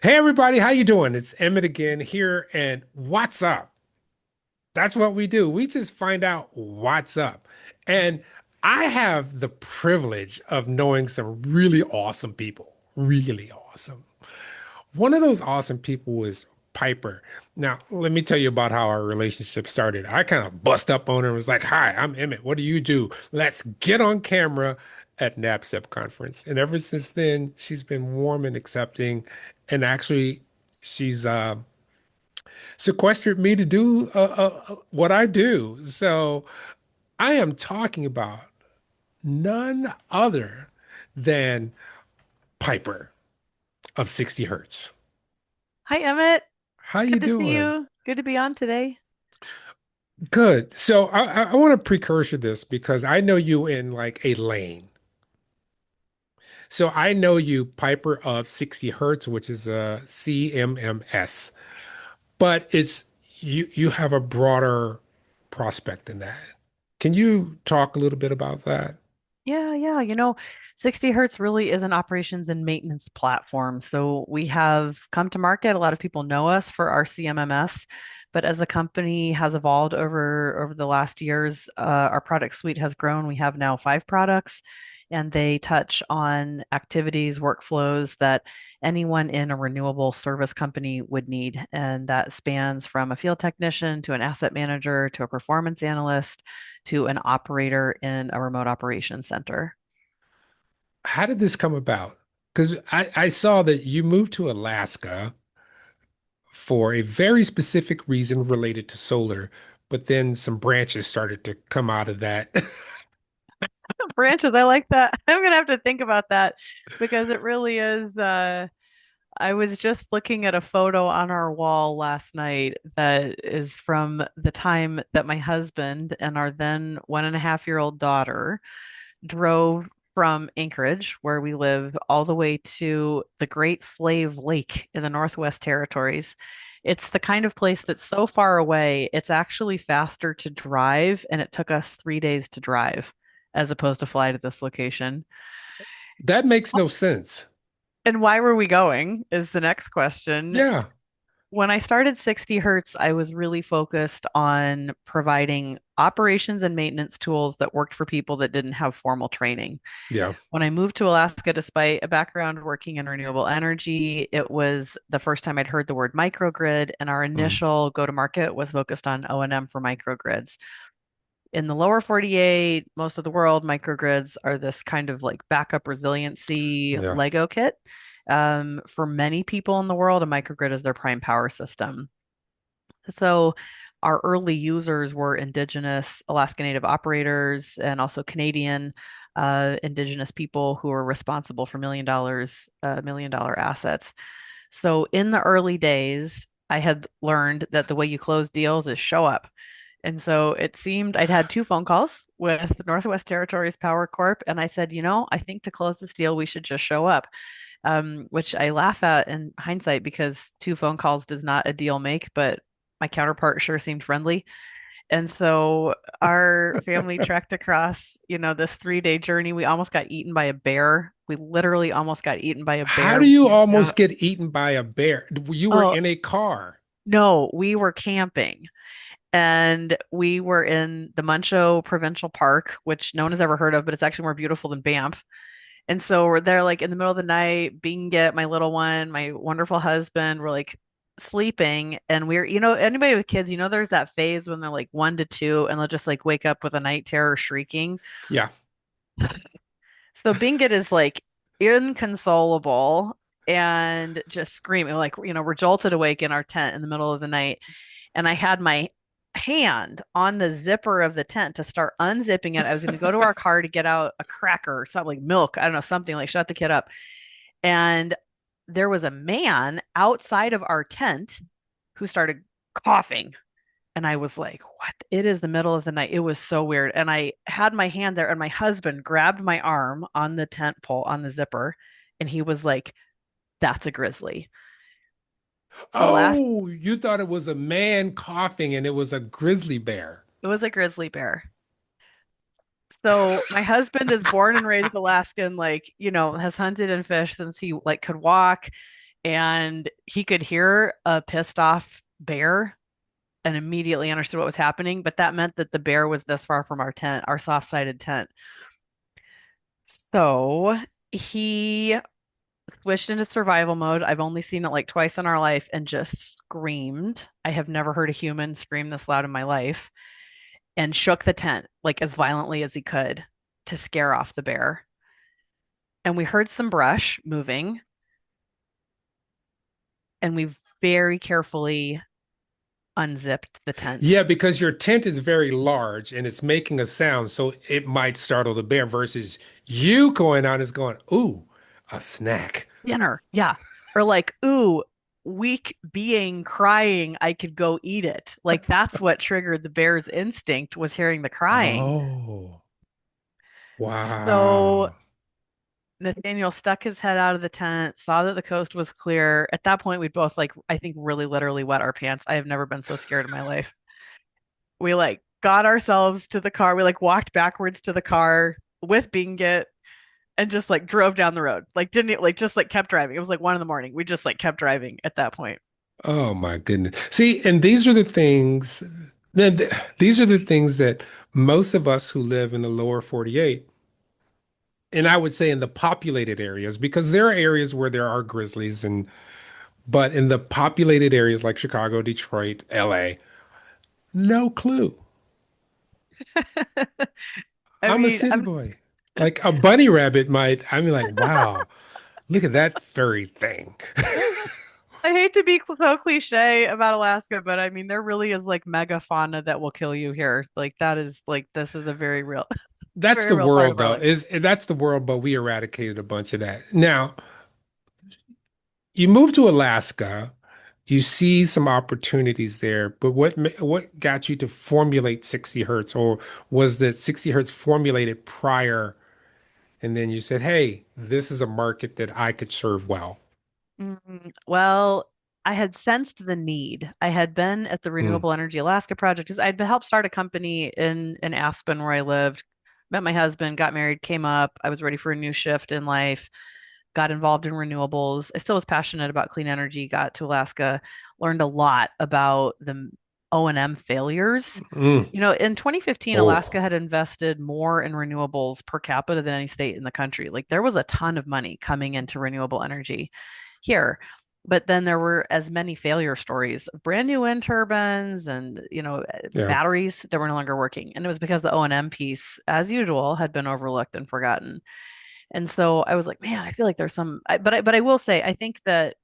Hey everybody, how you doing? It's Emmitt again here, and what's up? That's what we do. We just find out what's up. And I have the privilege of knowing some really awesome people. Really awesome. One of those awesome people was Piper. Now, let me tell you about how our relationship started. I kind of bust up on her and was like, "Hi, I'm Emmitt. What do you do? Let's get on camera at NABCEP conference." And ever since then, she's been warm and accepting. And actually, she's sequestered me to do what I do. So I am talking about none other than Piper of 60 Hertz. Hi, Emmett. How you Good to see doing? you. Good to be on today. Good. So I want to precursor this because I know you in like a lane. So I know you Piper of 60 Hertz, which is a CMMS, but it's you have a broader prospect than that. Can you talk a little bit about that? Yeah. 60 Hertz really is an operations and maintenance platform. So we have come to market. A lot of people know us for our CMMS, but as the company has evolved over the last years, our product suite has grown. We have now 5 products, and they touch on activities, workflows that anyone in a renewable service company would need. And that spans from a field technician to an asset manager to a performance analyst to an operator in a remote operations center. How did this come about? Because I saw that you moved to Alaska for a very specific reason related to solar, but then some branches started to come out of that. Branches, I like that. I'm gonna have to think about that because it really is. I was just looking at a photo on our wall last night that is from the time that my husband and our then 1.5-year-old daughter drove from Anchorage, where we live, all the way to the Great Slave Lake in the Northwest Territories. It's the kind of place that's so far away, it's actually faster to drive, and it took us 3 days to drive as opposed to fly to this location. That makes no sense. And why were we going is the next question. Yeah, When I started 60 Hertz, I was really focused on providing operations and maintenance tools that worked for people that didn't have formal training. yeah. When I moved to Alaska, despite a background working in renewable energy, it was the first time I'd heard the word microgrid, and our Mm. initial go to market was focused on O&M for microgrids. In the lower 48, most of the world, microgrids are this kind of like backup resiliency Yeah. Lego kit. For many people in the world, a microgrid is their prime power system. So our early users were indigenous Alaska Native operators and also Canadian indigenous people who were responsible for $1 million assets. So in the early days, I had learned that the way you close deals is show up. And so it seemed I'd had 2 phone calls with Northwest Territories Power Corp, and I said, I think to close this deal, we should just show up, which I laugh at in hindsight because 2 phone calls does not a deal make, but my counterpart sure seemed friendly. And so our family trekked across, this 3-day journey. We almost got eaten by a bear. We literally almost got eaten by a How bear. do We you camped almost out. get eaten by a bear? You were Oh, in a car. no, we were camping. And we were in the Muncho Provincial Park, which no one has ever heard of, but it's actually more beautiful than Banff. And so we're there like in the middle of the night, Binget, my little one, my wonderful husband, we're like sleeping. And we're, anybody with kids, there's that phase when they're like 1 to 2 and they'll just like wake up with a night terror shrieking. Yeah. So Binget is like inconsolable and just screaming, like, we're jolted awake in our tent in the middle of the night. And I had my hand on the zipper of the tent to start unzipping it. I was going to go to our car to get out a cracker or something like milk. I don't know, something like shut the kid up. And there was a man outside of our tent who started coughing. And I was like, what? It is the middle of the night. It was so weird. And I had my hand there, and my husband grabbed my arm on the tent pole on the zipper. And he was like, that's a grizzly. The last, Oh, you thought it was a man coughing and it was a grizzly bear. it was a grizzly bear. So my husband is born and raised Alaskan, like, has hunted and fished since he like could walk. and he could hear a pissed off bear and immediately understood what was happening. But that meant that the bear was this far from our tent, our soft sided tent. So he switched into survival mode. I've only seen it like twice in our life and just screamed. I have never heard a human scream this loud in my life and shook the tent like as violently as he could to scare off the bear. And we heard some brush moving and we very carefully unzipped the tent. Yeah, because your tent is very large and it's making a sound, so it might startle the bear versus you going on is going, ooh, a snack. Dinner. Yeah. Or like, ooh, weak being crying, I could go eat it. Like that's what triggered the bear's instinct was hearing the crying. Oh, So wow. Nathaniel stuck his head out of the tent, saw that the coast was clear. At that point, we'd both like, I think, really literally wet our pants. I have never been so scared in my life. We like got ourselves to the car. We like walked backwards to the car with Bingit and just like drove down the road. Like didn't like just like kept driving. It was like 1 in the morning. We just like kept driving at that point. Oh my goodness. See, and these are the things that most of us who live in the lower 48, and I would say in the populated areas, because there are areas where there are grizzlies and but in the populated areas like Chicago, Detroit, LA, no clue. I I'm a mean, city boy. Like a bunny rabbit might, I mean like, wow, look at that furry thing. I hate to be so cliche about Alaska, but I mean, there really is like megafauna that will kill you here. Like that is like this is a very real, That's very the real part world of our though. life. Is that's the world, but we eradicated a bunch of that. Now, you move to Alaska, you see some opportunities there, but what got you to formulate 60 hertz, or was that 60 hertz formulated prior, and then you said, "Hey, this is a market that I could serve well." Well, I had sensed the need. I had been at the Mm, Renewable Energy Alaska project because I'd helped start a company in Aspen where I lived, met my husband, got married, came up. I was ready for a new shift in life, got involved in renewables. I still was passionate about clean energy, got to Alaska, learned a lot about the O&M failures. mm. You know, in 2015, Alaska Oh, had invested more in renewables per capita than any state in the country. Like there was a ton of money coming into renewable energy here. But then there were as many failure stories of brand new wind turbines and, yeah. batteries that were no longer working. And it was because the O&M piece, as usual, had been overlooked and forgotten. And so I was like, man, I feel like there's but I will say, I think that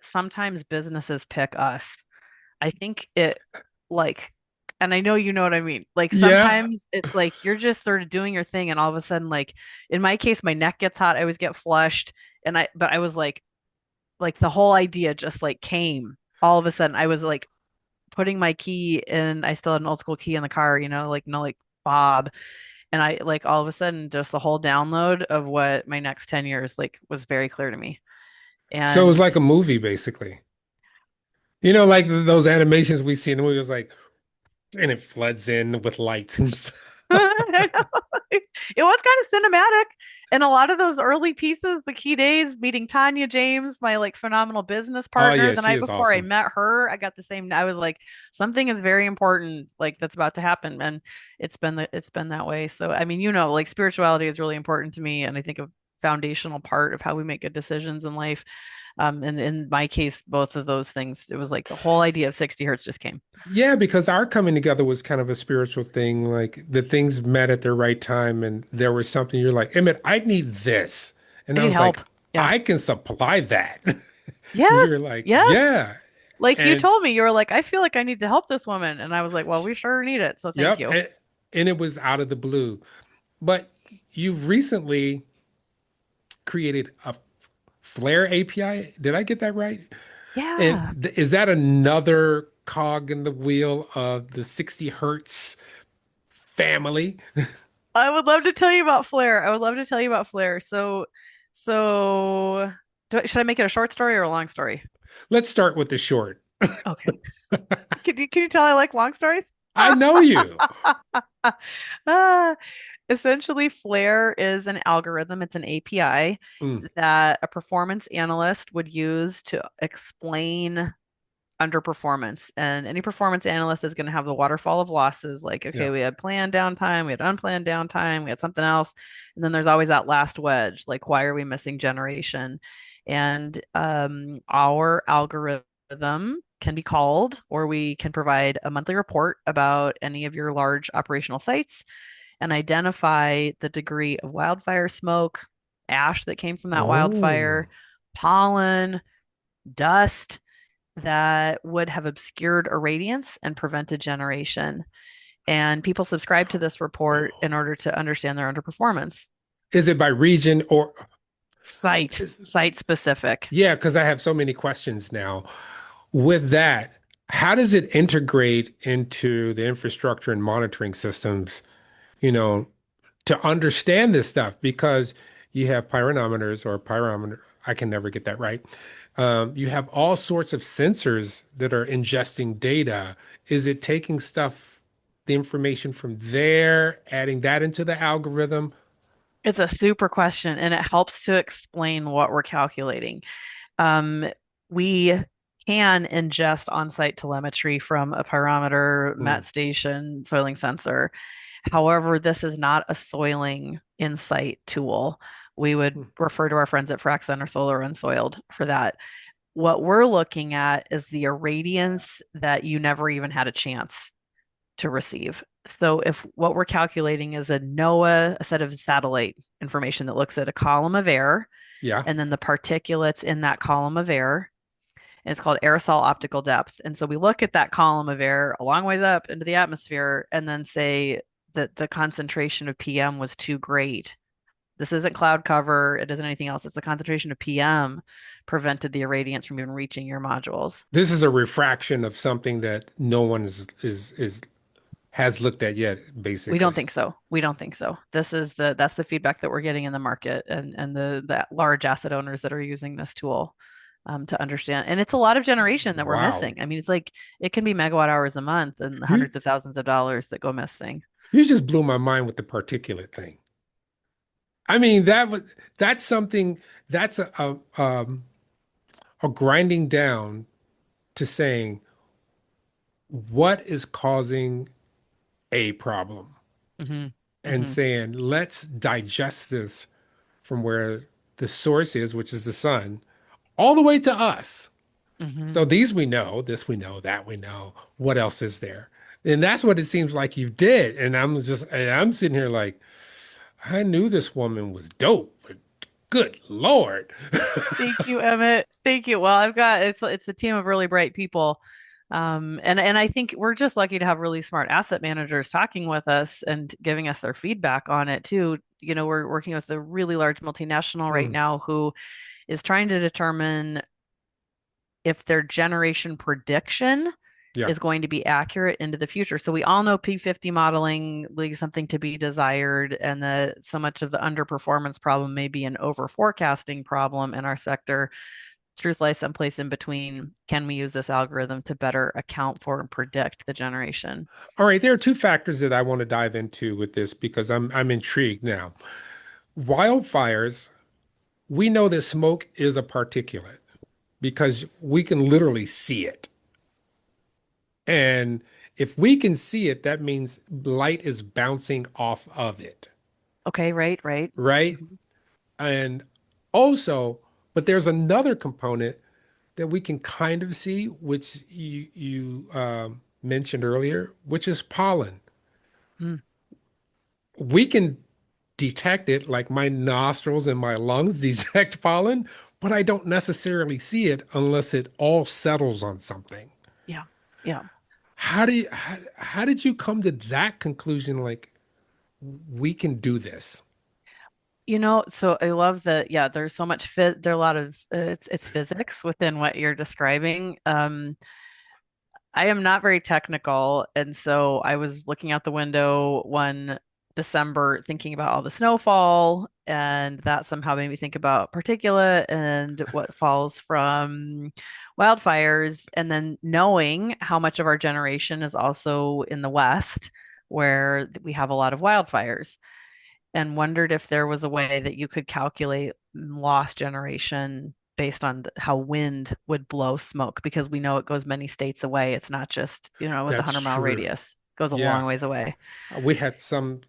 sometimes businesses pick us. I think it like, and I know you know what I mean. Like Yeah. sometimes it's like you're just sort of doing your thing, and all of a sudden, like in my case, my neck gets hot. I always get flushed, but I was like the whole idea just like came all of a sudden. I was like putting my key in. I still had an old school key in the car, like Bob, and I like all of a sudden just the whole download of what my next 10 years like was very clear to me. So it was And like a movie, basically. Like those animations we see in the movies, like, and it floods in with lights and stuff. I know. It was kind of cinematic. And a lot of those early pieces, the key days, meeting Tanya James, my like phenomenal business Oh partner, yeah, the she night is before I awesome. met her, I got the same. I was like, something is very important, like that's about to happen. And it's been that way. So I mean, like spirituality is really important to me. And I think a foundational part of how we make good decisions in life. And in my case, both of those things, it was like the whole idea of 60 hertz just came. Yeah, because our coming together was kind of a spiritual thing. Like the things met at the right time, and there was something you're like, Emmett, I need this. I And I need was like, help. Yeah. I can supply that. And Yes. you're like, Yes. yeah. Like you And told me, you were like, I feel like I need to help this woman. And I was like, well, we sure need it. So thank yep. you. And it was out of the blue. But you've recently created a Flare API. Did I get that right? Yeah. And is that another cog in the wheel of the 60 hertz family? I would love to tell you about Flare. I would love to tell you about Flare. So should I make it a short story or a long story? Let's start with the short. Okay. Can you tell I like long stories? I know you. Ah, Essentially, Flare is an algorithm, it's an API Mm, that a performance analyst would use to explain underperformance. And any performance analyst is going to have the waterfall of losses like, okay, yeah. we had planned downtime, we had unplanned downtime, we had something else. And then there's always that last wedge, like, why are we missing generation? And our algorithm can be called, or we can provide a monthly report about any of your large operational sites and identify the degree of wildfire smoke, ash that came from that wildfire, Oh, pollen, dust that would have obscured irradiance and prevented generation. And people subscribe to this report in order to understand their underperformance. is it by region or Site specific. yeah, because I have so many questions now. With that, how does it integrate into the infrastructure and monitoring systems, you know, to understand this stuff? Because you have pyranometers or pyrometer, I can never get that right. You have all sorts of sensors that are ingesting data. Is it taking stuff, the information from there, adding that into the algorithm? It's a super question and it helps to explain what we're calculating. Um, we can ingest on-site telemetry from a pyrometer, Hmm, met station, soiling sensor. However, this is not a soiling insight tool. We would hmm. refer to our friends at Frac Center Solar Unsoiled for that. What we're looking at is the irradiance that you never even had a chance to receive. So if what we're calculating is a NOAA, a set of satellite information that looks at a column of air Yeah. and then the particulates in that column of air, and it's called aerosol optical depth. And so we look at that column of air a long ways up into the atmosphere and then say that the concentration of PM was too great. This isn't cloud cover, it isn't anything else. It's the concentration of PM prevented the irradiance from even reaching your modules. This is a refraction of something that no one is has looked at yet, We don't basically. think so. We don't think so. That's the feedback that we're getting in the market and the large asset owners that are using this tool to understand. And it's a lot of generation that we're Wow. missing. I mean, it's like it can be megawatt hours a month and You hundreds of thousands of dollars that go missing. you just blew my mind with the particulate thing. I mean, that's something that's a grinding down to saying what is causing a problem Hmm. and Hmm. saying let's digest this from where the source is, which is the sun, all the way to us. Hmm. So these we know, this we know, that we know. What else is there? And that's what it seems like you did. And I'm sitting here like, I knew this woman was dope, but good Lord. Thank you, Emmitt. Thank you. Well, I've got it's a team of really bright people. And I think we're just lucky to have really smart asset managers talking with us and giving us their feedback on it too. You know, we're working with a really large multinational right Mm, now who is trying to determine if their generation prediction yeah. is going to be accurate into the future. So we all know P50 modeling leaves something to be desired, and that so much of the underperformance problem may be an over forecasting problem in our sector. Truth lies someplace in between. Can we use this algorithm to better account for and predict the generation? All right, there are two factors that I want to dive into with this because I'm intrigued now. Wildfires, we know that smoke is a particulate because we can literally see it. And if we can see it, that means light is bouncing off of it, Okay, right, right. right? Mhm. And also, but there's another component that we can kind of see, which you mentioned earlier, which is pollen. Mm, We can detect it, like my nostrils and my lungs detect pollen, but I don't necessarily see it unless it all settles on something. yeah, yeah. How did you come to that conclusion? Like we can do this. You know, so I love that. Yeah, there's so much fit. There are a lot of it's physics within what you're describing. I am not very technical, and so I was looking out the window one December thinking about all the snowfall, and that somehow made me think about particulate and what falls from wildfires, and then knowing how much of our generation is also in the West, where we have a lot of wildfires. and wondered if there was a way that you could calculate loss generation based on how wind would blow smoke, because we know it goes many states away. It's not just, with a That's 100-mile true. radius. It goes a long Yeah. ways away. We had some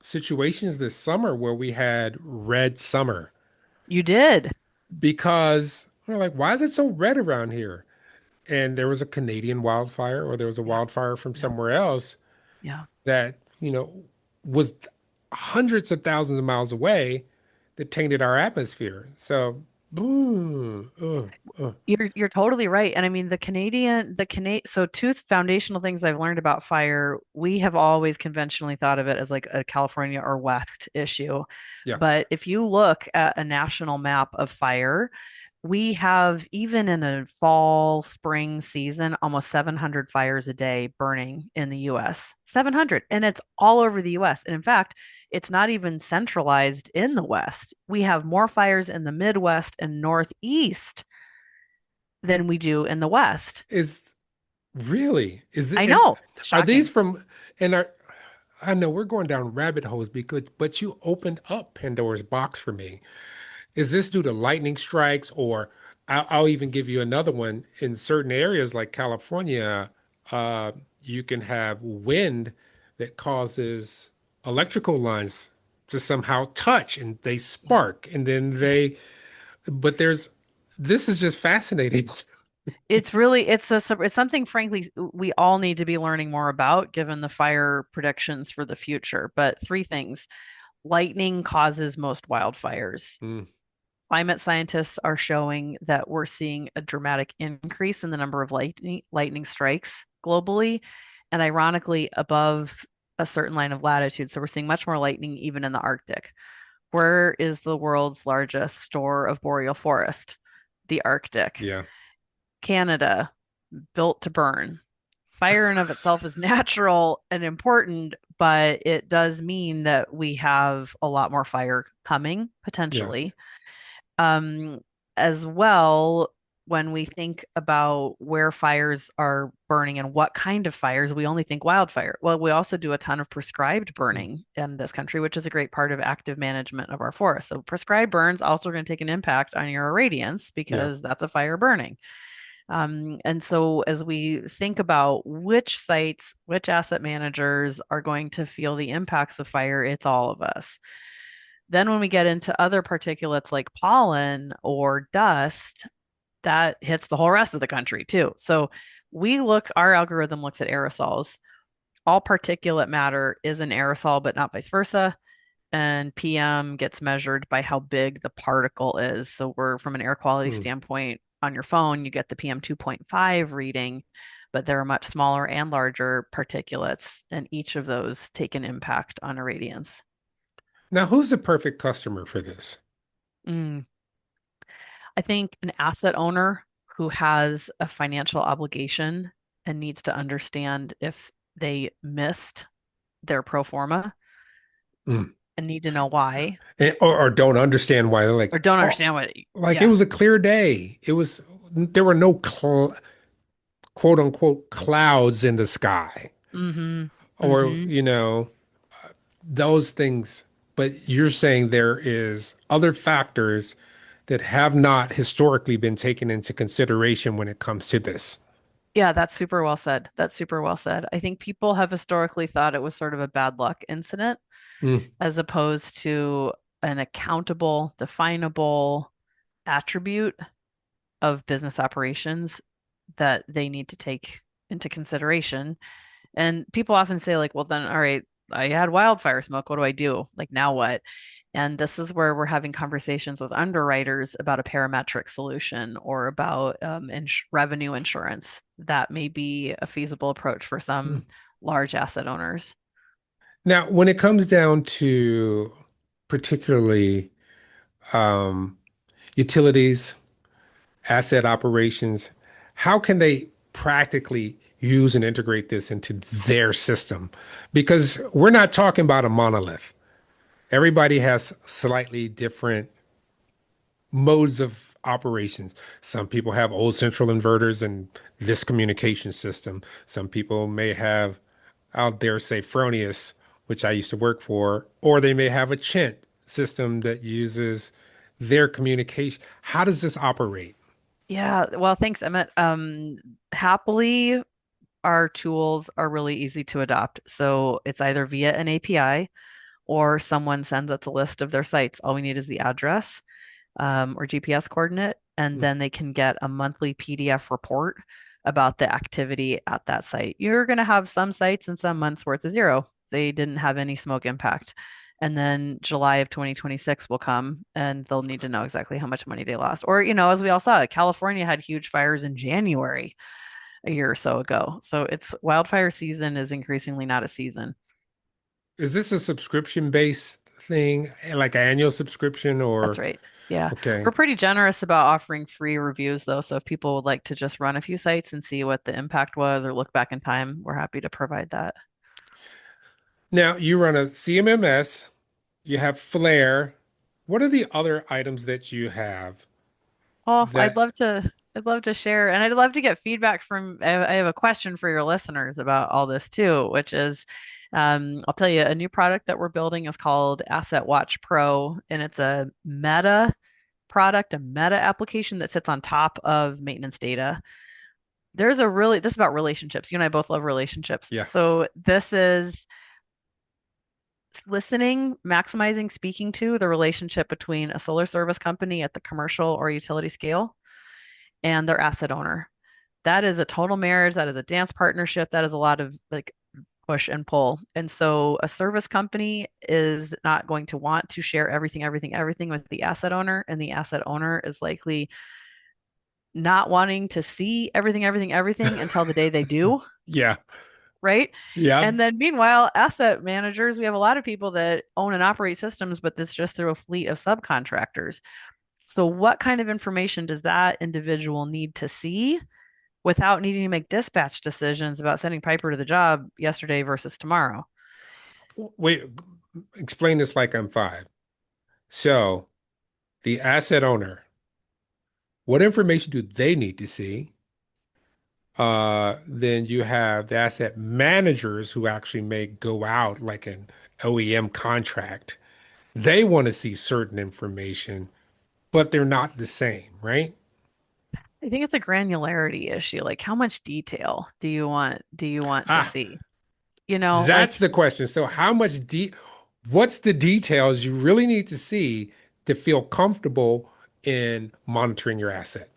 situations this summer where we had red summer You did. because we're like, why is it so red around here? And there was a Canadian wildfire or there was a Yeah. wildfire from Yeah. somewhere else Yeah. that, was hundreds of thousands of miles away that tainted our atmosphere. So, boom. You're totally right. And I mean so two foundational things I've learned about fire, we have always conventionally thought of it as like a California or West issue. Yeah. But if you look at a national map of fire, we have, even in a fall, spring season, almost 700 fires a day burning in the US. 700. And it's all over the US. And in fact, it's not even centralized in the West. We have more fires in the Midwest and Northeast than we do in the West. Is really, is I it, know. are these Shocking. from, and are, I know we're going down rabbit holes because, but you opened up Pandora's box for me. Is this due to lightning strikes, or I'll even give you another one. In certain areas like California, you can have wind that causes electrical lines to somehow touch and they Yeah. spark, and then Yeah. but this is just fascinating. It's something, frankly, we all need to be learning more about, given the fire predictions for the future. But three things. Lightning causes most wildfires. Mm, Climate scientists are showing that we're seeing a dramatic increase in the number of lightning strikes globally, and ironically, above a certain line of latitude. So we're seeing much more lightning even in the Arctic. Where is the world's largest store of boreal forest? The Arctic. yeah, Canada, built to burn. Fire in of itself is natural and important, but it does mean that we have a lot more fire coming yeah. potentially. Um, as well, when we think about where fires are burning and what kind of fires, we only think wildfire. Well, we also do a ton of prescribed Mm, burning in this country, which is a great part of active management of our forests. So prescribed burns also going to take an impact on your irradiance, yeah. because that's a fire burning. And so as we think about which sites, which asset managers are going to feel the impacts of fire, it's all of us. Then when we get into other particulates like pollen or dust, that hits the whole rest of the country too. So our algorithm looks at aerosols. All particulate matter is an aerosol, but not vice versa. And PM gets measured by how big the particle is. So we're, from an air quality Mm. standpoint, on your phone, you get the PM 2.5 reading, but there are much smaller and larger particulates, and each of those take an impact on irradiance. Now, who's the perfect customer for this? Mm. I think an asset owner who has a financial obligation and needs to understand if they missed their pro forma Mm. and need to know why, Or don't understand why they're like, or don't oh, understand what, like it yeah. was a clear day. There were no quote unquote clouds in the sky, Mm-hmm. or, Mm-hmm. those things. But you're saying there is other factors that have not historically been taken into consideration when it comes to this. Yeah, that's super well said. That's super well said. I think people have historically thought it was sort of a bad luck incident, Mm, as opposed to an accountable, definable attribute of business operations that they need to take into consideration. And people often say, like, well, then, all right, I had wildfire smoke. What do I do? Like, now what? And this is where we're having conversations with underwriters about a parametric solution, or about revenue insurance. That may be a feasible approach for mm. some large asset owners. Now, when it comes down to particularly um, utilities, asset operations, how can they practically use and integrate this into their system? Because we're not talking about a monolith. Everybody has slightly different modes of operations. Some people have old central inverters and this communication system. Some people may have, out there, say, Fronius which I used to work for, or they may have a chint system that uses their communication. How does this operate? Yeah, well, thanks, Emmett. Happily, our tools are really easy to adopt. So it's either via an API or someone sends us a list of their sites. All we need is the address or GPS coordinate, and then they can get a monthly PDF report about the activity at that site. You're going to have some sites and some months where it's a zero. They didn't have any smoke impact. And then July of 2026 will come and they'll need to know exactly how much money they lost. Or, as we all saw, California had huge fires in January a year or so ago. So it's wildfire season is increasingly not a season. Is this a subscription-based thing, like an annual subscription That's or right. Yeah. okay. We're pretty generous about offering free reviews though. So if people would like to just run a few sites and see what the impact was or look back in time, we're happy to provide that. Now you run a CMMS, you have Flare. What are the other items that you have Oh, that, I'd love to share and I'd love to get feedback from I have a question for your listeners about all this too, which is I'll tell you a new product that we're building is called Asset Watch Pro, and it's a meta product, a meta application that sits on top of maintenance data. This is about relationships. You and I both love relationships. yeah. So this is listening, maximizing, speaking to the relationship between a solar service company at the commercial or utility scale and their asset owner. That is a total marriage. That is a dance partnership. That is a lot of like push and pull. And so a service company is not going to want to share everything with the asset owner. And the asset owner is likely not wanting to see everything until the day they do, Yeah. right? Yeah. And then meanwhile, asset managers, we have a lot of people that own and operate systems, but this just through a fleet of subcontractors. So what kind of information does that individual need to see without needing to make dispatch decisions about sending Piper to the job yesterday versus tomorrow? Wait, explain this like I'm five. So the asset owner, what information do they need to see? Then you have the asset managers who actually may go out like an OEM contract. They want to see certain information, but they're not the same, right? I think it's a granularity issue. Like how much detail do you want to Ah, see? that's Like, the question. So what's the details you really need to see to feel comfortable in monitoring your asset?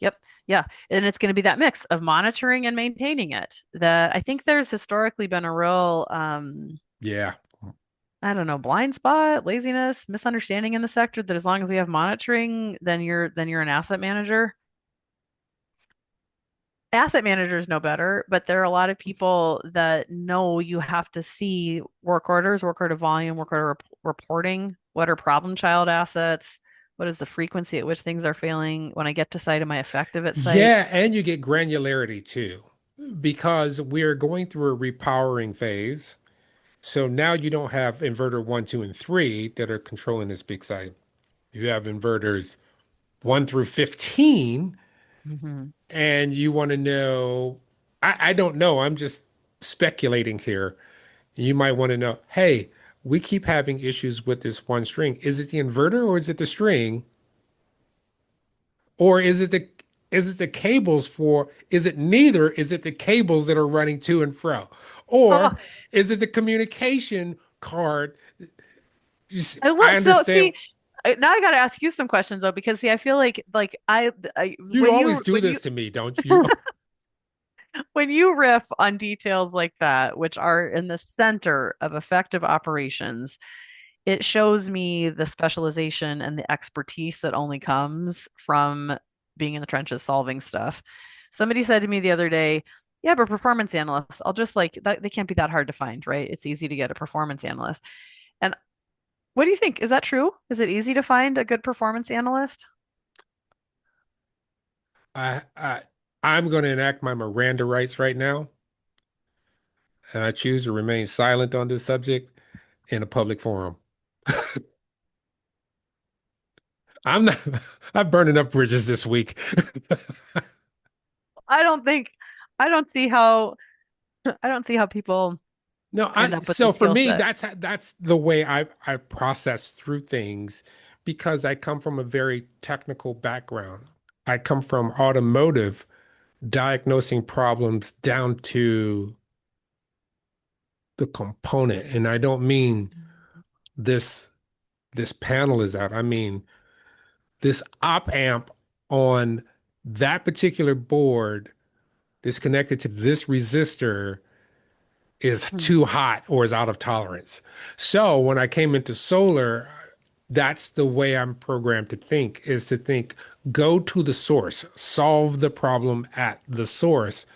yep, yeah. And it's going to be that mix of monitoring and maintaining it. That I think there's historically been a real Yeah. I don't know, blind spot, laziness, misunderstanding in the sector that as long as we have monitoring, then you're an asset manager. Asset managers know better, but there are a lot of people that know you have to see work orders, work order volume, work order reporting. What are problem child assets? What is the frequency at which things are failing? When I get to site, am I effective at site? Yeah, and you get granularity too, because we're going through a repowering phase. So now you don't have inverter one, two, and three that are controlling this big site. You have inverters one through 15, Hmm. and you want to know, I don't know, I'm just speculating here. You might want to know, hey, we keep having issues with this one string. Is it the inverter or is it the string? Or is it the cables for, is it neither? Is it the cables that are running to and fro? Oh, Or is it the communication card? I I love so understand see. Now I got to ask you some questions though, because see, I feel like I you always do this to me, don't you? when you riff on details like that, which are in the center of effective operations, it shows me the specialization and the expertise that only comes from being in the trenches solving stuff. Somebody said to me the other day, yeah, but performance analysts, I'll just like that, they can't be that hard to find, right? It's easy to get a performance analyst. And what do you think? Is that true? Is it easy to find a good performance analyst? I, I I'm going to enact my Miranda rights right now, and I choose to remain silent on this subject in a public forum. I'm not. I've burned enough bridges this week. I don't think, I don't see how, I don't see how people No, end up with the so for skill me, set. that's the way I process through things because I come from a very technical background. I come from automotive, diagnosing problems down to the component. And I don't mean this this panel is out. I mean this op amp on that particular board that's connected to this resistor is Hmm. too hot or is out of tolerance. So when I came into solar, that's the way I'm programmed to think, is to think, go to the source, solve the problem at the source.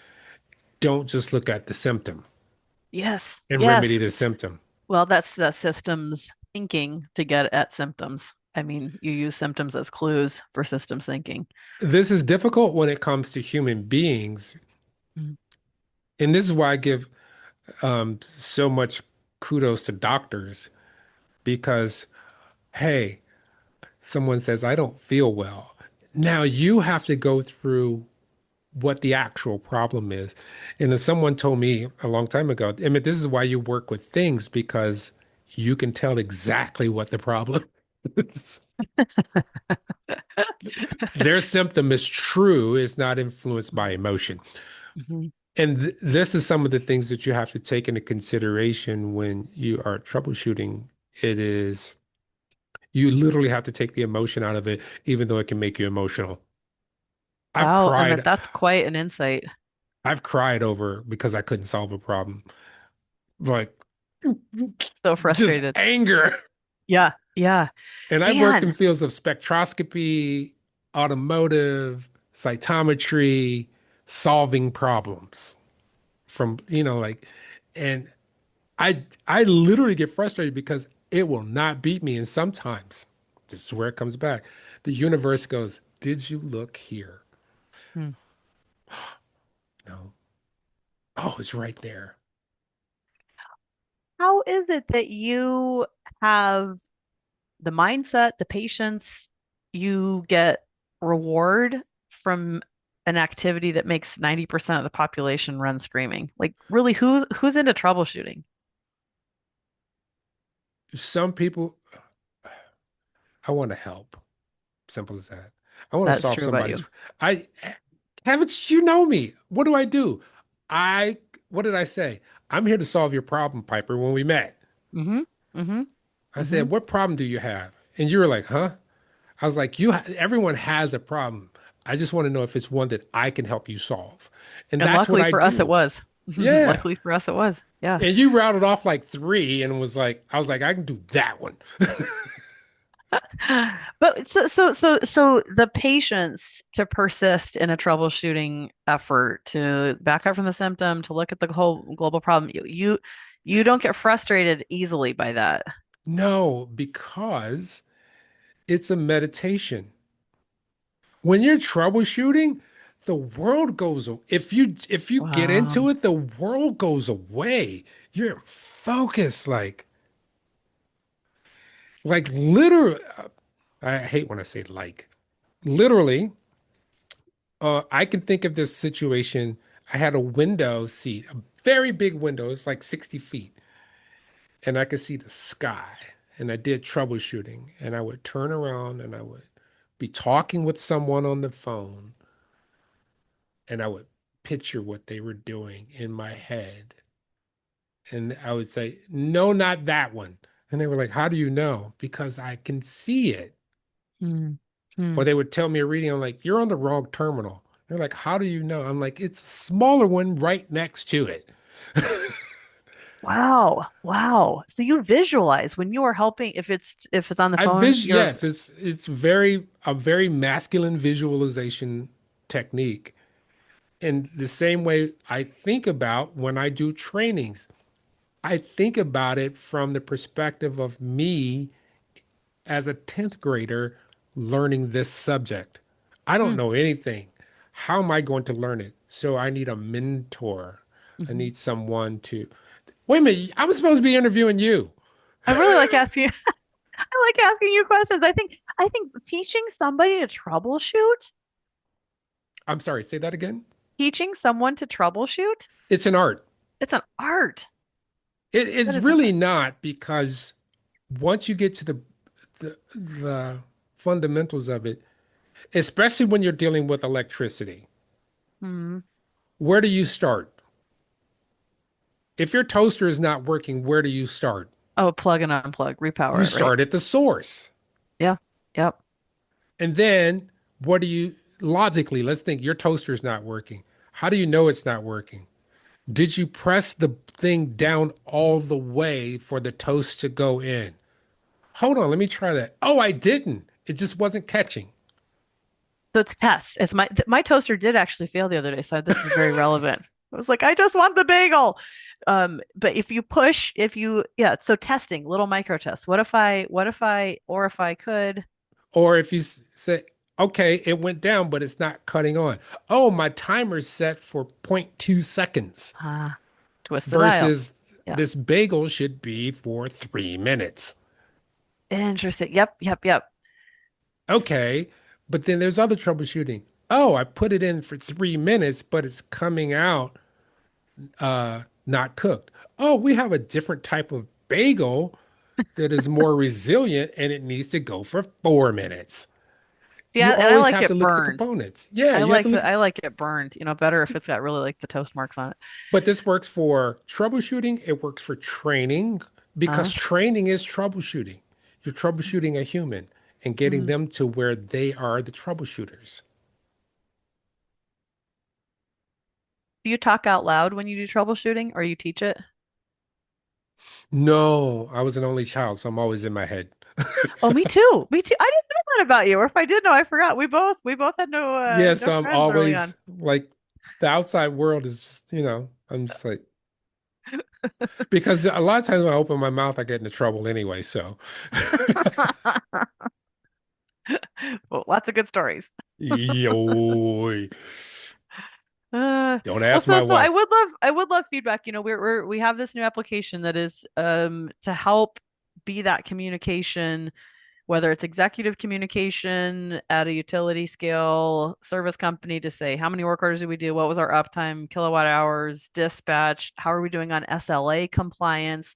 Don't just look at the symptom Yes, and remedy yes. the symptom. Well, that's the systems thinking to get at symptoms. I mean, you use symptoms as clues for systems thinking. This is difficult when it comes to human beings. Mm. And this is why I give so much kudos to doctors because, hey, someone says, I don't feel well. Now you have to go through what the actual problem is. And as someone told me a long time ago, Emmitt, this is why you work with things because you can tell exactly what the problem is. Their symptom is true, it's not influenced by emotion. Mhm. And th this is some of the things that you have to take into consideration when you are troubleshooting. It is, you literally have to take the emotion out of it, even though it can make you emotional. I've Wow, Emmitt, cried, that's quite an insight. I've cried over because I couldn't solve a problem. Like So just frustrated. anger. Yeah, yeah. And I've worked in Man, fields of spectroscopy, automotive, cytometry, solving problems from, and I literally get frustrated because it will not beat me. And sometimes this is where it comes back. The universe goes, did you look here? hmm. No. Oh, it's right there. How is it that you have the mindset, the patience, you get reward from an activity that makes 90% of the population run screaming? Like really, who's into troubleshooting? Some people, I want to help. Simple as that. I want to That's solve true about somebody's. you. I haven't you know me. What do I do? I what did I say? I'm here to solve your problem, Piper, when we met. Mm-hmm. Mm-hmm. I Mm-hmm. said, "What problem do you have?" And you were like, "Huh?" I was like, everyone has a problem. I just want to know if it's one that I can help you solve." And And that's what luckily I for us, it do. was. Yeah. Luckily for us, it was. Yeah. And you routed off like three and was like, I was like, I can do that one. But so the patience to persist in a troubleshooting effort to back up from the symptom, to look at the whole global problem, you don't get frustrated easily by that. No, because it's a meditation. When you're troubleshooting, the world goes, if you get into Wow. it, the world goes away. You're focused like literally. I hate when I say like. Literally, I can think of this situation. I had a window seat, a very big window. It's like 60 feet, and I could see the sky. And I did troubleshooting, and I would turn around and I would be talking with someone on the phone, and I would picture what they were doing in my head. And I would say, no, not that one. And they were like, how do you know? Because I can see it. Hmm. Hmm. Or they would tell me a reading. I'm like, you're on the wrong terminal. They're like, how do you know? I'm like, it's a smaller one right next to it. Wow. Wow. So you visualize when you are helping, if it's on the phone, you're Yes, it's very a very masculine visualization technique. In the same way I think about when I do trainings, I think about it from the perspective of me as a 10th grader learning this subject. I don't hmm, know anything. How am I going to learn it? So I need a mentor. I mhm. need someone to. Wait a minute, I'm supposed to be interviewing you. I really like asking I like asking you questions. I think teaching somebody to troubleshoot, I'm sorry, say that again. teaching someone to troubleshoot, It's an art. it's an art. It's That is really something. not because once you get to the fundamentals of it, especially when you're dealing with electricity, Hmm. where do you start? If your toaster is not working, where do you start? Oh, plug and unplug, You repower it, right? start at the source. Yeah. Yep. And then what do you logically, let's think your toaster is not working. How do you know it's not working? Did you press the thing down all the way for the toast to go in? Hold on, let me try that. Oh, I didn't. It just wasn't catching. So it's tests. It's my toaster did actually fail the other day, so this is very relevant. I was like, I just want the bagel. But if you push, if you yeah, so testing, little micro tests. Or if I could, Or if you say, okay, it went down, but it's not cutting on. Oh, my timer's set for zero point 0.2 seconds twist the dial. versus Yeah. this bagel should be for 3 minutes. Interesting. Yep, yep, yep. Okay, but then there's other troubleshooting. Oh, I put it in for 3 minutes, but it's coming out not cooked. Oh, we have a different type of bagel that is more resilient and it needs to go for 4 minutes. You Yeah, and I always like have to it look at the burned. components. Yeah, you have to look at, I like it burned, better if it's got really like the toast marks on it. but this works for troubleshooting. It works for training because Uh, training is troubleshooting. You're troubleshooting a human and getting mm. them to where they are the troubleshooters. Do you talk out loud when you do troubleshooting or you teach it? No, I was an only child, so I'm always in my head. Oh, me too. Me too. I didn't know that about you. Or if I did know, I forgot. We both had Yeah, no so I'm friends early on. always like the outside world is just, I'm just like, because a lot of times when I open my mouth, I get into trouble anyway. So, Well, lots of good stories. yo, don't Well, ask so my so wife. I would love feedback. We have this new application that is to help be that communication, whether it's executive communication at a utility scale service company to say how many work orders did we do, what was our uptime, kilowatt hours, dispatch, how are we doing on SLA compliance.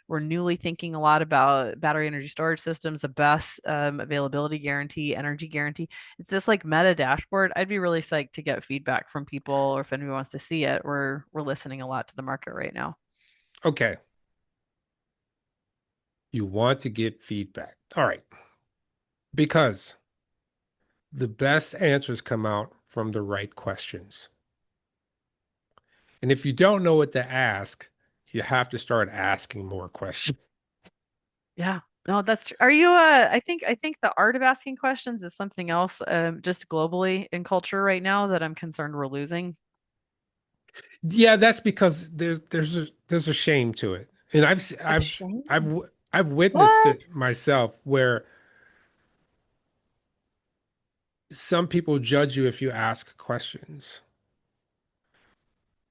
We're newly thinking a lot about battery energy storage systems, the best availability guarantee, energy guarantee. It's this like meta dashboard. I'd be really psyched to get feedback from people, or if anyone wants to see it. We're listening a lot to the market right now. Okay, you want to get feedback. All right, because the best answers come out from the right questions. And if you don't know what to ask, you have to start asking more questions. Yeah. No, that's true. Are you I think the art of asking questions is something else just globally in culture right now that I'm concerned we're losing. Yeah, that's because there's a shame to it. And I've s- A I've shame. w- I've witnessed What? it myself where some people judge you if you ask questions.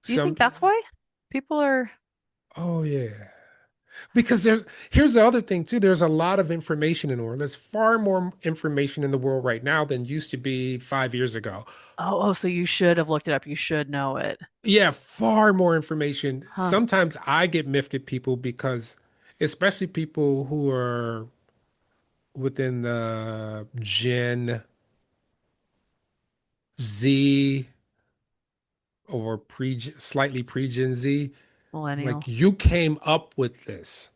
Do you Some think that's why people are Oh yeah. Because here's the other thing too. There's a lot of information in the world. There's far more information in the world right now than used to be 5 years ago. oh, so you should have looked it up. You should know it. Yeah, far more information. Huh. Sometimes I get miffed at people because, especially people who are within the Gen Z or slightly pre-Gen Z, like Millennial. you came up with this.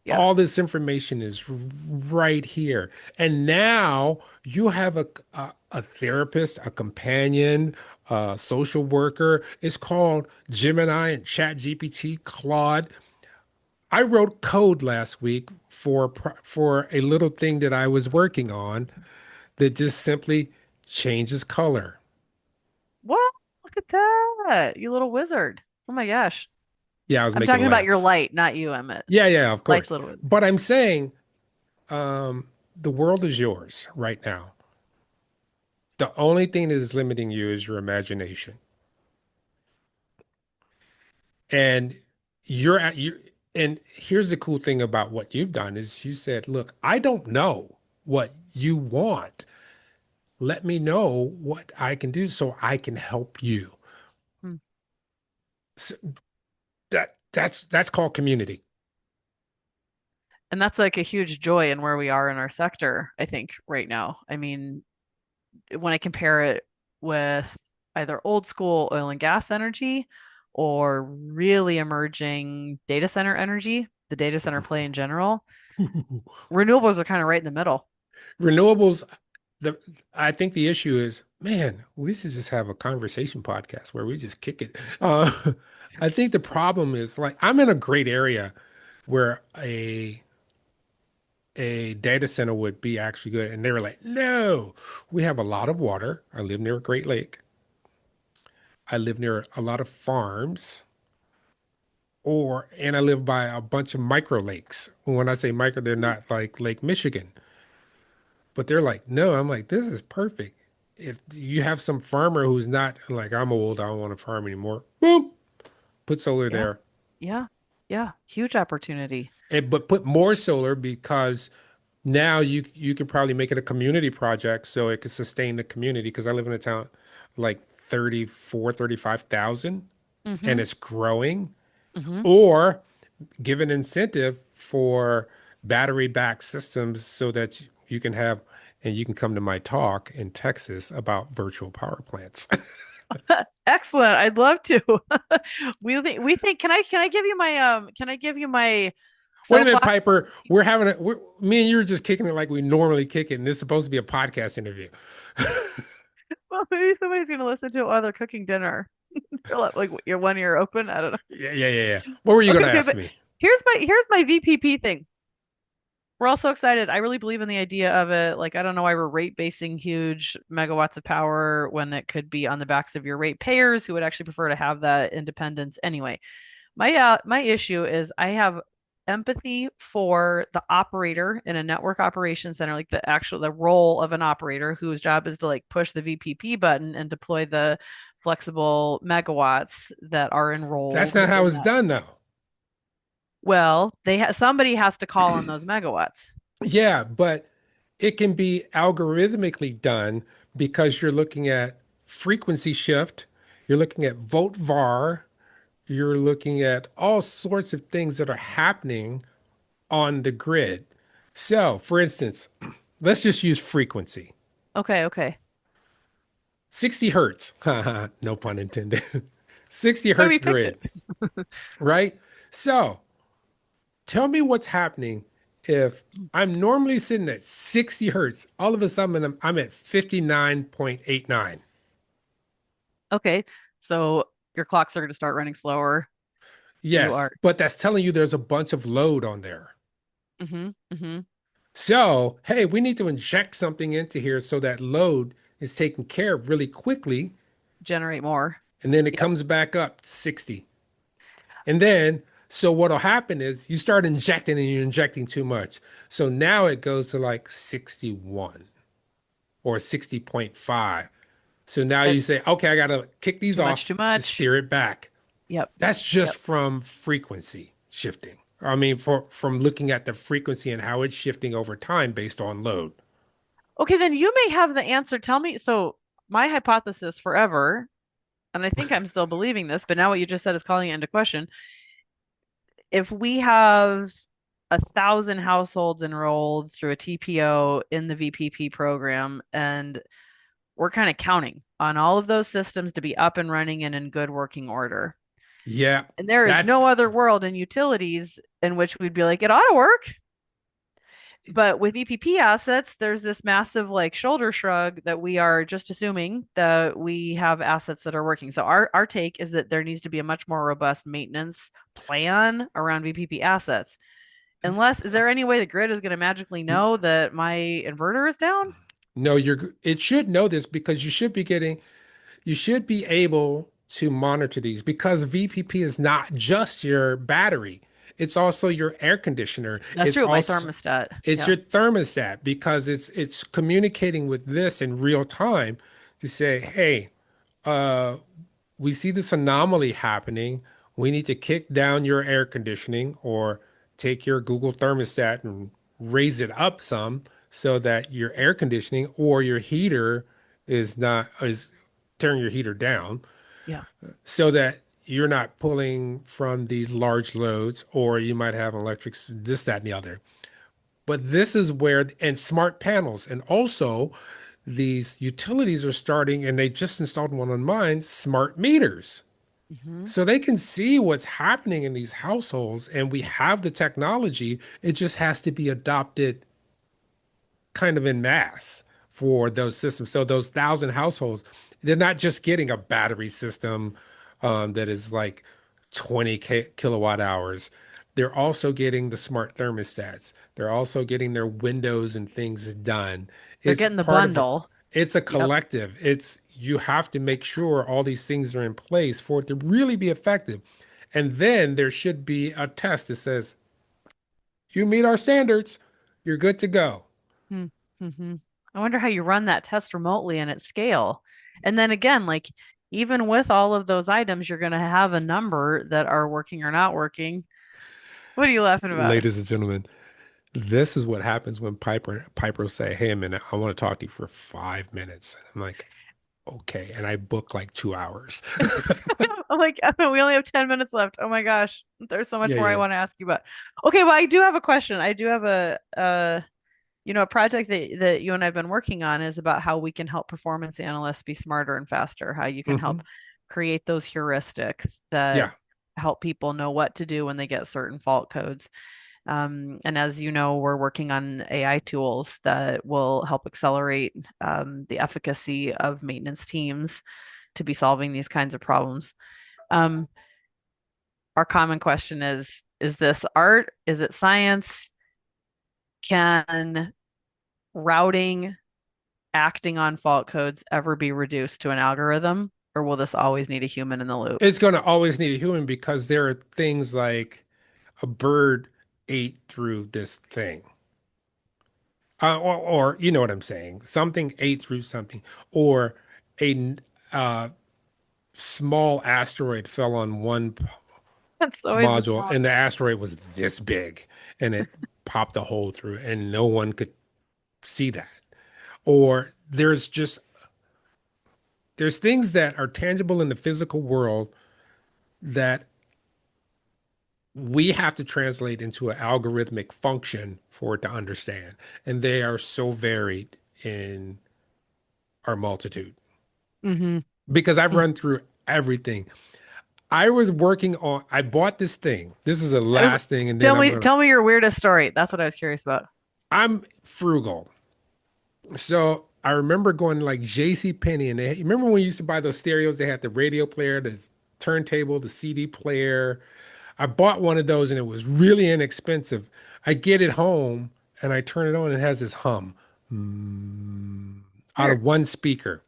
Yeah. All this information is right here. And now you have a therapist, a companion, a social worker. It's called Gemini and ChatGPT, Claude. I wrote code last week for a little thing that I was working on that just simply changes color. What? Look at that. You little wizard. Oh my gosh. Yeah, I was I'm making talking about your lamps. light, not you, Emmitt. Yeah, yeah, of Light's course. little wizard. But I'm saying the world is yours right now. The only thing that is limiting you is your imagination. And you're at you and here's the cool thing about what you've done is you said, "Look, I don't know what you want. Let me know what I can do so I can help you." Hmm. So That's called community. And that's like a huge joy in where we are in our sector, I think, right now. I mean, when I compare it with either old school oil and gas energy or really emerging data center energy, the data center play in general, renewables are kind of right in the middle. Renewables, the I think the issue is, man, we should just have a conversation podcast where we just kick it. I think the problem is like I'm in a great area where a data center would be actually good. And they were like, no, we have a lot of water. I live near a Great Lake. I live near a lot of farms, and I live by a bunch of micro lakes. When I say micro, they're not like Lake Michigan, but they're like, no, I'm like, this is perfect. If you have some farmer who's not like, I'm old, I don't want to farm anymore, boom, put solar Yeah, there. yeah, yeah. Huge opportunity. But put more solar because now you can probably make it a community project so it can sustain the community because I live in a town like 35,000 and Mm-hmm. it's growing. Mm-hmm. Or give an incentive for battery back systems so that you can have and you can come to my talk in Texas about virtual power plants. Excellent. I'd love to. We think can I give you my can I give you my Wait a minute, soapbox? Piper. Me and you are just kicking it like we normally kick it, and this is supposed to be a podcast interview. Well, maybe somebody's gonna listen to it while they're cooking dinner. Feel like your one ear open. I don't know. Yeah. What were you Okay, going to okay, ask but me? here's my VPP thing. We're all so excited. I really believe in the idea of it. Like, I don't know why we're rate basing huge megawatts of power when it could be on the backs of your rate payers who would actually prefer to have that independence anyway. My issue is I have empathy for the operator in a network operations center, like the role of an operator whose job is to like push the VPP button and deploy the flexible megawatts that are That's enrolled not how in it's that. done, though. Well, somebody has to call on those megawatts. Yeah, but it can be algorithmically done because you're looking at frequency shift, you're looking at volt var, you're looking at all sorts of things that are happening on the grid. So, for instance, let's just use frequency. Okay, okay. 60 hertz. No pun intended. 60 Why hertz we picked it. grid, right? So, tell me what's happening if I'm normally sitting at 60 hertz. All of a sudden, I'm at 59.89. Okay. So your clocks are going to start running slower. You Yes, are. but that's telling you there's a bunch of load on there. Mm-hmm. Mm-hmm. So, hey, we need to inject something into here so that load is taken care of really quickly, Generate more. and then it Yep. comes back up to 60. And then, so what'll happen is you start injecting and you're injecting too much. So now it goes to like 61 or 60.5. So now That you say, okay, I got to kick these too much, off too to much. steer it back. Yep. That's just Yep. from frequency shifting. I mean, from looking at the frequency and how it's shifting over time based on load. Okay, then you may have the answer. Tell me. So my hypothesis forever, and I think I'm still believing this, but now what you just said is calling it into question. If we have 1,000 households enrolled through a TPO in the VPP program, and we're kind of counting on all of those systems to be up and running and in good working order. Yeah, And there is that's no other world in utilities in which we'd be like, it ought to work. But with EPP assets, there's this massive like shoulder shrug that we are just assuming that we have assets that are working. So our take is that there needs to be a much more robust maintenance plan around VPP assets. Unless, is there any way the grid is going to magically know that my inverter is down? no, it should know this because you should be able to monitor these because VPP is not just your battery. It's also your air conditioner. That's true. My thermostat. It's Yeah. your thermostat because it's communicating with this in real time to say, hey, uh, we see this anomaly happening. We need to kick down your air conditioning or take your Google thermostat and raise it up some so that your air conditioning or your heater is not is turn your heater down Yeah. so that you're not pulling from these large loads, or you might have electrics, this, that, and the other. But this is where, and smart panels, and also these utilities are starting, and they just installed one on mine, smart meters. Hmm. So they can see what's happening in these households, and we have the technology. It just has to be adopted kind of in mass for those systems. So those 1,000 households, they're not just getting a battery system that is like 20 kilowatt hours. They're also getting the smart thermostats. They're also getting their windows and things done. They're It's getting the part of it. bundle. It's a Yep. collective. It's you have to make sure all these things are in place for it to really be effective. And then there should be a test that says, you meet our standards, you're good to go. Mm-hmm. I wonder how you run that test remotely and at scale. And then again, like even with all of those items, you're going to have a number that are working or not working. What are you laughing about? Ladies and gentlemen, this is what happens when Piper will say, "Hey, a minute, I want to talk to you for 5 minutes." I'm like, "Okay," and I book like 2 hours. I'm like, we only have 10 minutes left. Oh my gosh, there's so much Yeah, more I yeah. want to ask you about. Okay, well, I do have a question. I do have a project that you and I've been working on is about how we can help performance analysts be smarter and faster, how you can Hmm. help create those heuristics that Yeah. help people know what to do when they get certain fault codes. And as you know, we're working on AI tools that will help accelerate the efficacy of maintenance teams to be solving these kinds of problems. Um, our common question is this art? Is it science? Can routing acting on fault codes ever be reduced to an algorithm, or will this always need a human in the loop? It's going to always need a human because there are things like a bird ate through this thing. Or you know what I'm saying? Something ate through something, or a uh, small asteroid fell on one That's always the module, small. and the asteroid was this big, and it popped a hole through, and no one could see that. Or there's things that are tangible in the physical world that we have to translate into an algorithmic function for it to understand. And they are so varied in our multitude. Mm-hmm. Because I've run through everything. I bought this thing. This is the last thing, and then Tell me your weirdest story. That's what I was curious about. I'm frugal. So I remember going to like J.C. Penney, and you remember when you used to buy those stereos? They had the radio player, the turntable, the CD player. I bought one of those, and it was really inexpensive. I get it home, and I turn it on, and it has this hum out of Weird. one speaker.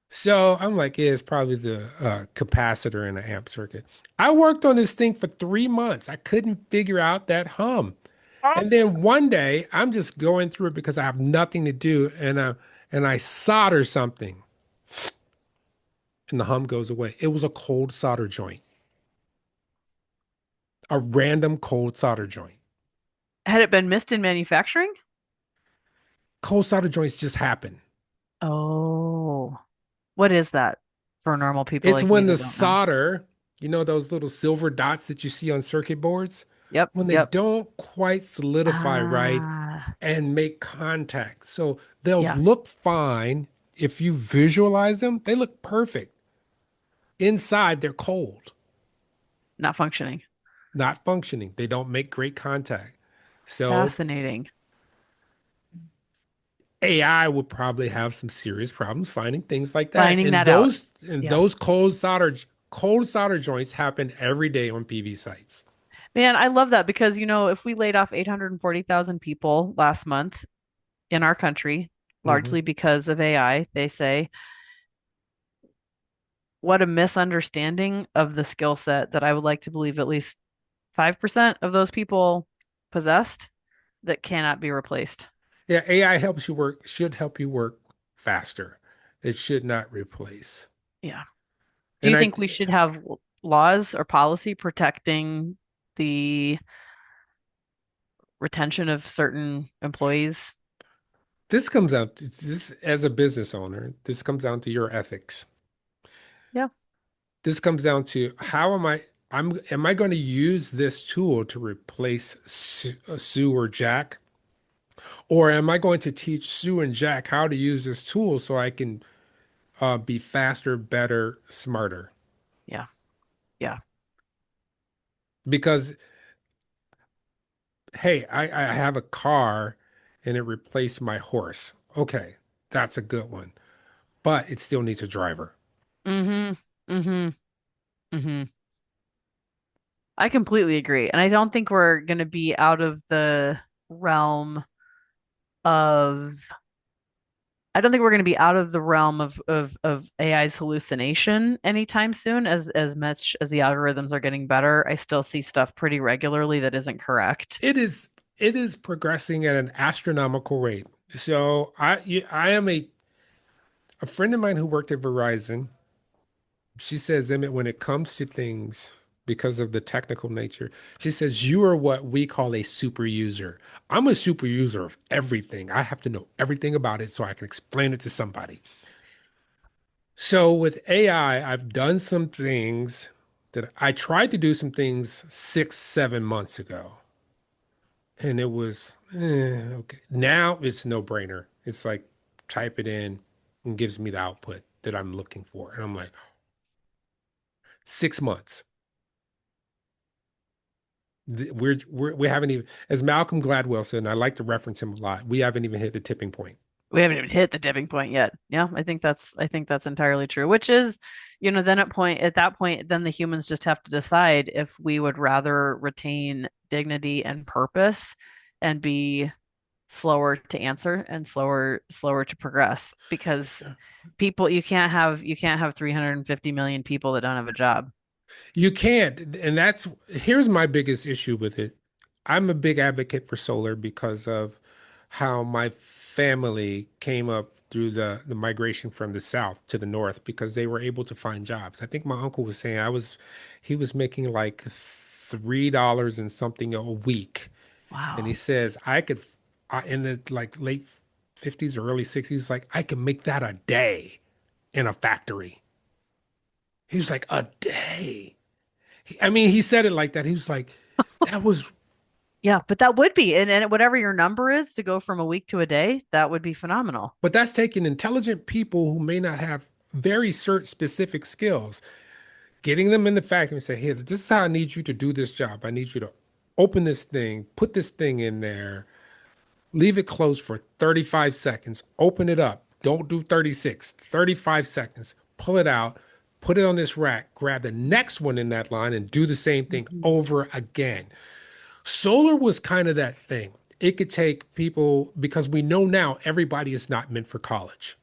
So I'm like, yeah, it's probably the capacitor in the amp circuit. I worked on this thing for 3 months. I couldn't figure out that hum. And then one day, I'm just going through it because I have nothing to do, and I solder something, and the hum goes away. It was a cold solder joint, a random cold solder joint. Had it been missed in manufacturing? Cold solder joints just happen. Oh, what is that for normal people It's like me when the that don't know? solder, those little silver dots that you see on circuit boards, Yep, when they yep. don't quite solidify right Ah, and make contact. So they'll yeah, look fine. If you visualize them, they look perfect. Inside, they're cold, not functioning. not functioning. They don't make great contact. So Fascinating. AI would probably have some serious problems finding things like that. Finding And that out. Yeah. those cold solder joints happen every day on PV sites. Man, I love that because, if we laid off 840,000 people last month in our country, Hmm. largely because of AI, they say, what a misunderstanding of the skill set that I would like to believe at least 5% of those people possessed that cannot be replaced. Yeah, AI should help you work faster. It should not replace. Yeah. Do And you I think we should have laws or policy protecting the retention of certain employees? this comes out this as a business owner, this comes down to your ethics. Yeah. this comes down to how am I going to use this tool to replace Sue or Jack? Or am I going to teach Sue and Jack how to use this tool so I can be faster, better, smarter? Yeah. Yeah. Because, hey, I have a car and it replaced my horse. Okay, that's a good one, but it still needs a driver. Mm-hmm. Mm-hmm. Mm-hmm. I completely agree. And I don't think we're going to be out of the realm of I don't think we're going to be out of the realm of AI's hallucination anytime soon as much as the algorithms are getting better. I still see stuff pretty regularly that isn't correct. It is progressing at an astronomical rate. So I am a friend of mine who worked at Verizon. She says, Emmett, when it comes to things, because of the technical nature, she says, you are what we call a super user. I'm a super user of everything. I have to know everything about it so I can explain it to somebody. So with AI, I've done some things that I tried to do some things 6, 7 months ago. And it was, okay. Now it's no brainer. It's like type it in and gives me the output that I'm looking for. And I'm like, 6 months. We haven't even, as Malcolm Gladwell said, and I like to reference him a lot, we haven't even hit the tipping point. We haven't even hit the tipping point yet. Yeah, I think that's entirely true. Which is, then at that point, then the humans just have to decide if we would rather retain dignity and purpose and be slower to answer and slower to progress because people you can't have 350 million people that don't have a job. You can't, and here's my biggest issue with it. I'm a big advocate for solar because of how my family came up through the migration from the south to the north because they were able to find jobs. I think my uncle was saying he was making like $3 and something a week. And he Wow. says, in the like late 50s or early 60s, like I can make that a day in a factory. He was like, a day. I mean, he said it like that. He was like, that was, Yeah, but that would be and whatever your number is to go from a week to a day, that would be phenomenal. but that's taking intelligent people who may not have very certain specific skills, getting them in the factory and say, here, this is how I need you to do this job. I need you to open this thing, put this thing in there, leave it closed for 35 seconds, open it up. Don't do 36, 35 seconds, pull it out, put it on this rack, grab the next one in that line and do the same thing Mhm. over again. Solar was kind of that thing. It could take people because we know now everybody is not meant for college.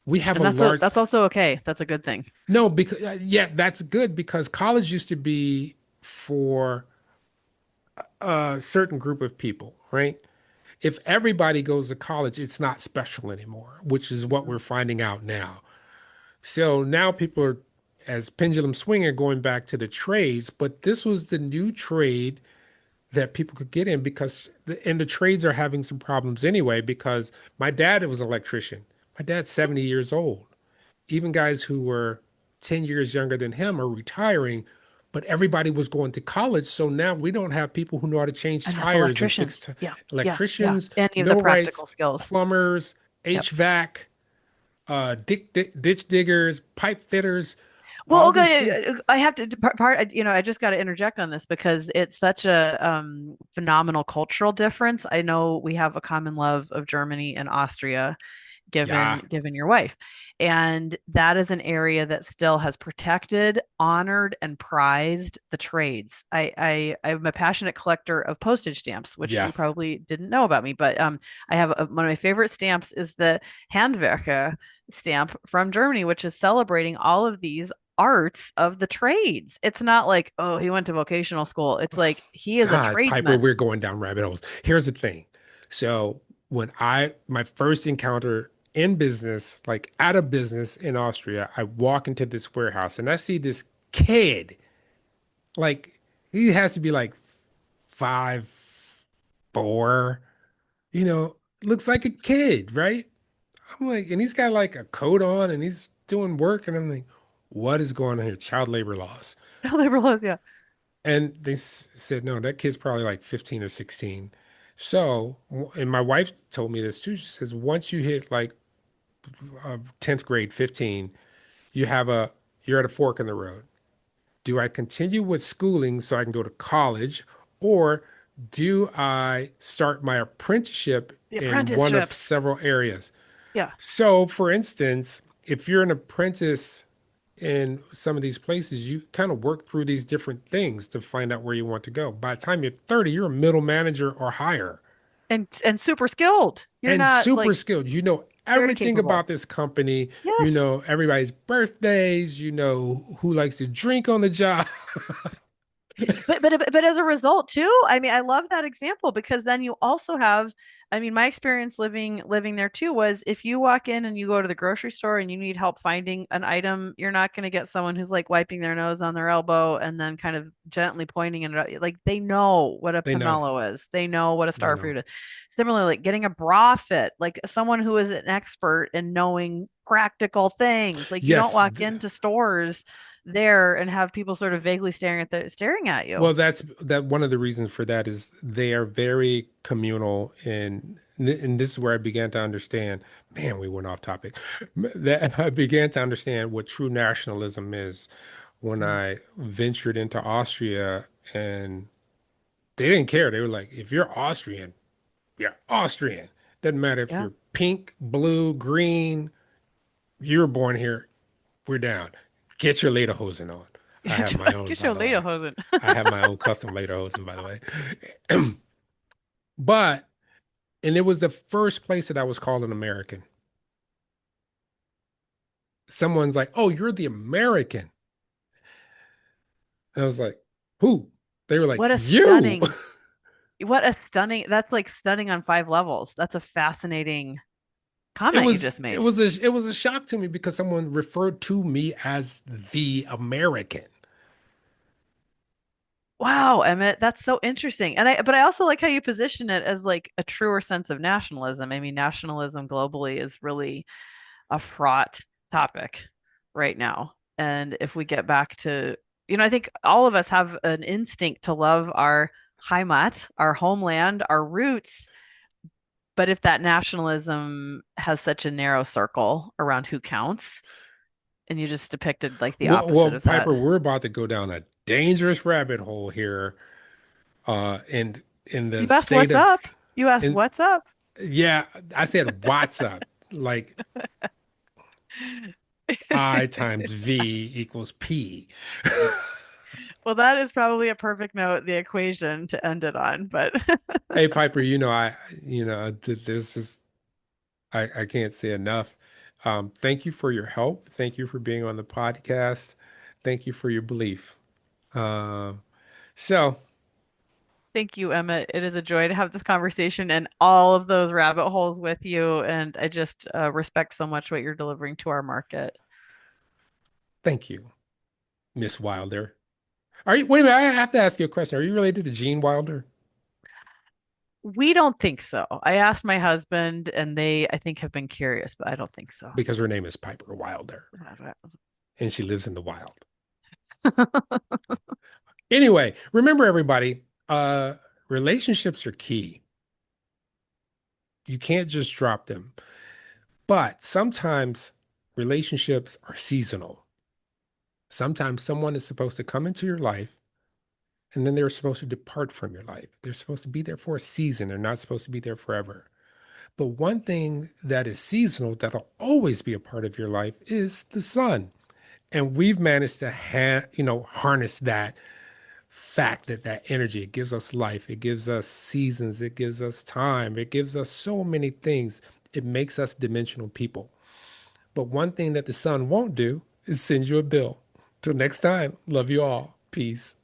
We have And a large, that's also okay. That's a good thing. no, because yeah, that's good because college used to be for a certain group of people, right? If everybody goes to college, it's not special anymore, which is what we're finding out now. So now people are, as pendulum swinging, going back to the trades, but this was the new trade that people could get in and the trades are having some problems anyway, because my dad was an electrician. My dad's 70 years old. Even guys who were 10 years younger than him are retiring, but everybody was going to college. So now we don't have people who know how to change Enough tires and fix electricians. Yeah, yeah, yeah. electricians, Any of the millwrights, practical skills. plumbers, Yep. HVAC, ditch diggers, pipe fitters, Well, all these things. okay, I have to I just got to interject on this because it's such a phenomenal cultural difference. I know we have a common love of Germany and Austria, given Yeah, given your wife, and that is an area that still has protected, honored, and prized the trades. I'm a passionate collector of postage stamps, which yeah. you probably didn't know about me, but I have one of my favorite stamps is the Handwerker stamp from Germany, which is celebrating all of these arts of the trades. It's not like, oh, he went to vocational school. It's like he is a God, Piper, tradesman. we're going down rabbit holes. Here's the thing. So my first encounter in business, like out of business in Austria, I walk into this warehouse and I see this kid, like he has to be like 5'4", looks like a kid, right? I'm like, and he's got like a coat on and he's doing work, and I'm like, what is going on here? Child labor laws. Labor laws, yeah. And they said, no, that kid's probably like 15 or 16. So, and my wife told me this too. She says, once you hit like 10th grade, 15, you have a, you're at a fork in the road. Do I continue with schooling so I can go to college, or do I start my apprenticeship The in one of apprenticeships. several areas? Yeah. So, for instance, if you're an apprentice in some of these places, you kind of work through these different things to find out where you want to go. By the time you're 30, you're a middle manager or higher And super skilled. You're and not super like skilled. You know very everything capable. about this company. You Yes. know everybody's birthdays. You know who likes to drink on the job. But as a result too, I mean, I love that example because then you also have, I mean, my experience living there too was if you walk in and you go to the grocery store and you need help finding an item, you're not going to get someone who's like wiping their nose on their elbow and then kind of gently pointing it like they know what a They know. pomelo is. They know what a They star know. fruit is. Similarly, like getting a bra fit, like someone who is an expert in knowing practical things. Like you don't Yes. walk into stores there and have people sort of vaguely staring at you. Well, that's that one of the reasons for that is they are very communal and this is where I began to understand, man, we went off topic. That I began to understand what true nationalism is when Mm. I ventured into Austria and they didn't care. They were like, if you're Austrian, you're Austrian. Doesn't matter if Yeah. you're pink, blue, green, you were born here, we're down. Get your lederhosen on. I have my own, Get by your the way. lederhosen. I have my own custom lederhosen, by the way. But, and it was the first place that I was called an American. Someone's like, oh, you're the American. And I was like, who? They were like, What a you. stunning, what a stunning, that's like stunning on five levels. That's a fascinating It comment you was just it made. was a it was a shock to me because someone referred to me as the American. Wow, Emmett, that's so interesting. But I also like how you position it as like a truer sense of nationalism. I mean, nationalism globally is really a fraught topic right now. And if we get back to, I think all of us have an instinct to love our Heimat, our homeland, our roots. But if that nationalism has such a narrow circle around who counts, and you just depicted like the opposite Well, of that. Piper, we're about to go down a dangerous rabbit hole here. In the You asked state what's of up. You asked in what's up. yeah, I said what's up? Like I times V equals P. Well, that is probably a perfect note, the equation to end it on. But Hey Piper, there's just I can't say enough. Thank you for your help. Thank you for being on the podcast. Thank you for your belief. Um, so thank you, Emma. It is a joy to have this conversation and all of those rabbit holes with you. And I just respect so much what you're delivering to our market. thank you, Miss Wilder. Are you, wait a minute, I have to ask you a question. Are you related to Gene Wilder? We don't think so. I asked my husband, and they, I think, have been curious, but I don't think so. Because her name is Piper Wilder and she lives in the wild. Anyway, remember everybody, relationships are key. You can't just drop them. But sometimes relationships are seasonal. Sometimes someone is supposed to come into your life and then they're supposed to depart from your life. They're supposed to be there for a season. They're not supposed to be there forever. But one thing that is seasonal that'll always be a part of your life is the sun. And we've managed to harness that fact that that energy, it gives us life, it gives us seasons, it gives us time, it gives us so many things. It makes us dimensional people. But one thing that the sun won't do is send you a bill. Till next time, love you all. Peace.